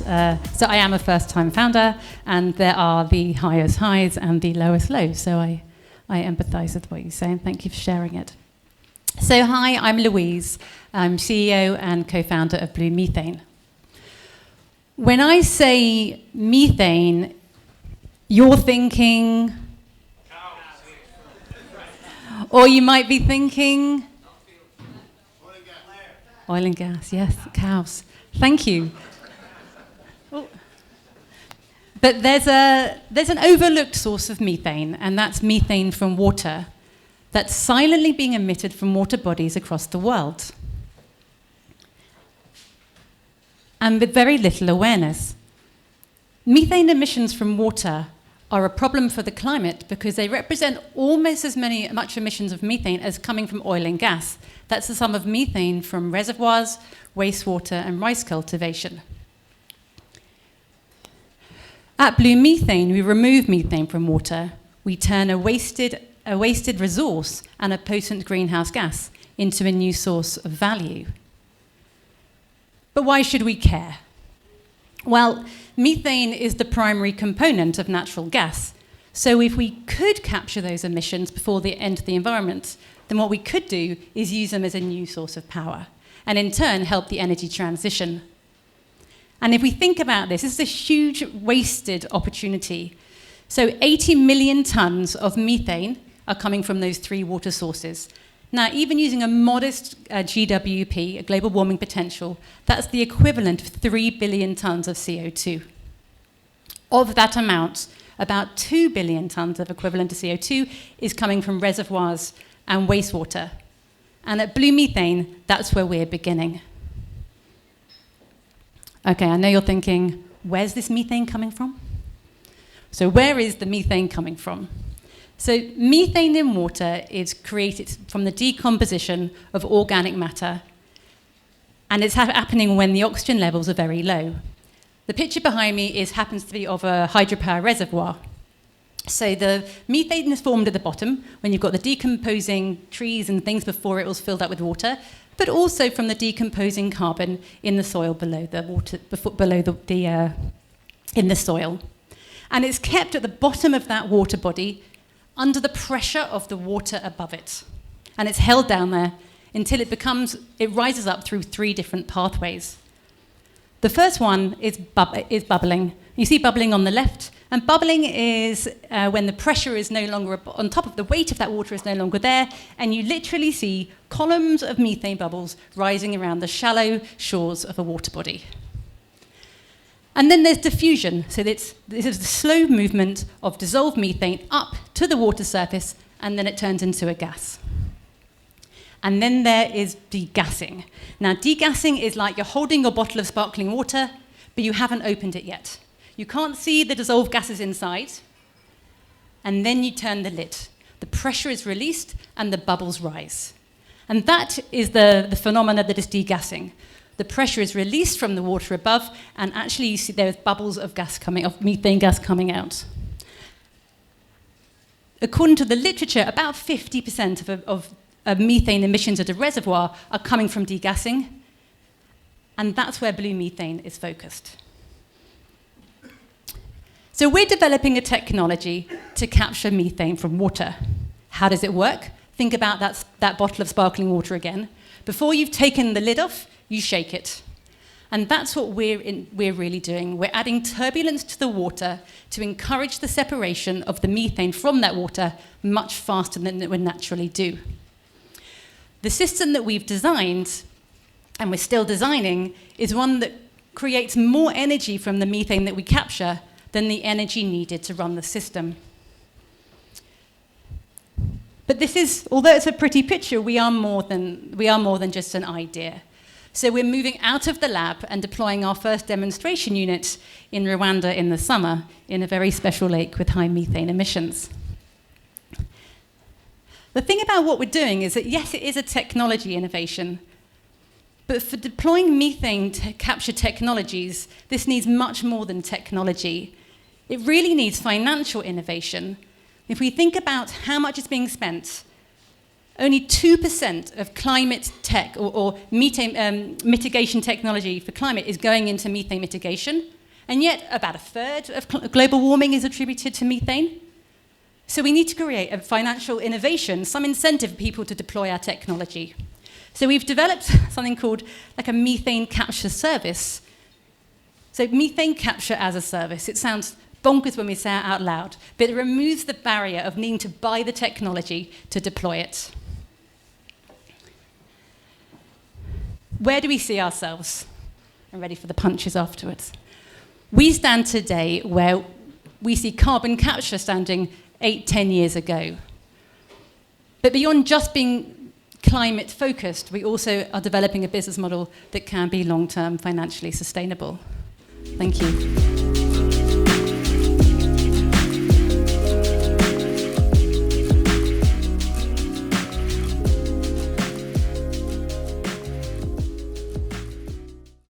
it. So I am a first-time founder, and there are the highest highs and the lowest lows. So I empathise with what you say, and thank you for sharing it. So hi, I'm Louise. I'm CEO and co-founder of Bluemethane. When I say methane, you're thinking, or you might be thinking, oil and gas, yes, cows. Thank you. But there's an overlooked source of methane, and that's methane from water that's silently being emitted from water bodies across the world, and with very little awareness. Methane emissions from water are a problem for the climate because they represent almost as much emissions of methane as coming from oil and gas. That's the sum of methane from reservoirs, wastewater, and rice cultivation. At Bluemethane, we remove methane from water. We turn a wasted resource and a potent greenhouse gas into a new source of value. But why should we care? Well, methane is the primary component of natural gas. So if we could capture those emissions before they enter the environment, then what we could do is use them as a new source of power, and in turn help the energy transition. And if we think about this is a huge wasted opportunity. So 80 million tons of methane are coming from those three water sources. Now, even using a modest GWP, a global warming potential, that's the equivalent of 3 billion tons of CO2. Of that amount, about 2 billion tons of equivalent to CO2 is coming from reservoirs and wastewater. And at Bluemethane, that's where we're beginning. Okay, I know you're thinking, where's this methane coming from? So where is the methane coming from? So methane in water is created from the decomposition of organic matter, and it's happening when the oxygen levels are very low. The picture behind me happens to be of a hydropower reservoir. So the methane is formed at the bottom when you've got the decomposing trees and things before it was filled up with water, but also from the decomposing carbon in the soil below the water, in the soil. And it's kept at the bottom of that water body under the pressure of the water above it. And it's held down there until it rises up through three different pathways. The first one is bubbling. You see bubbling on the left, and bubbling is when the pressure is no longer on top of the weight of that water is no longer there, and you literally see columns of methane bubbles rising around the shallow shores of a water body. And then there's diffusion. So this is the slow movement of dissolved methane up to the water surface, and then it turns into a gas. And then there is degassing. Now, degassing is like you're holding your bottle of sparkling water, but you haven't opened it yet. You can't see the dissolved gases inside, and then you turn the lid. The pressure is released, and the bubbles rise. And that is the phenomena that is degassing. The pressure is released from the water above, and actually you see there's bubbles of methane gas coming out. According to the literature, about 50% of methane emissions at a reservoir are coming from degassing, and that's where Bluemethane is focused. So we're developing a technology to capture methane from water. How does it work? Think about that bottle of sparkling water again. Before you've taken the lid off, you shake it. And that's what we're really doing. We're adding turbulence to the water to encourage the separation of the methane from that water much faster than it would naturally do. The system that we've designed, and we're still designing, is one that creates more energy from the methane that we capture than the energy needed to run the system. But although it's a pretty picture, we are more than just an idea. So we're moving out of the lab and deploying our first demonstration unit in Rwanda in the summer in a very special lake with high methane emissions. The thing about what we're doing is that, yes, it is a technology innovation, but for deploying methane to capture technologies, this needs much more than technology. It really needs financial innovation. If we think about how much is being spent, only 2% of climate tech or methane mitigation technology for climate is going into methane mitigation, and yet about a third of global warming is attributed to methane. So we need to create a financial innovation, some incentive for people to deploy our technology. So we've developed something called like a methane capture service. So methane capture as a service, it sounds bonkers when we say it out loud, but it removes the barrier of needing to buy the technology to deploy it. Where do we see ourselves? I'm ready for the punches afterwards. We stand today where we see carbon capture standing 8-10 years ago. But beyond just being climate focused, we also are developing a business model that can be long-term financially sustainable. Thank you.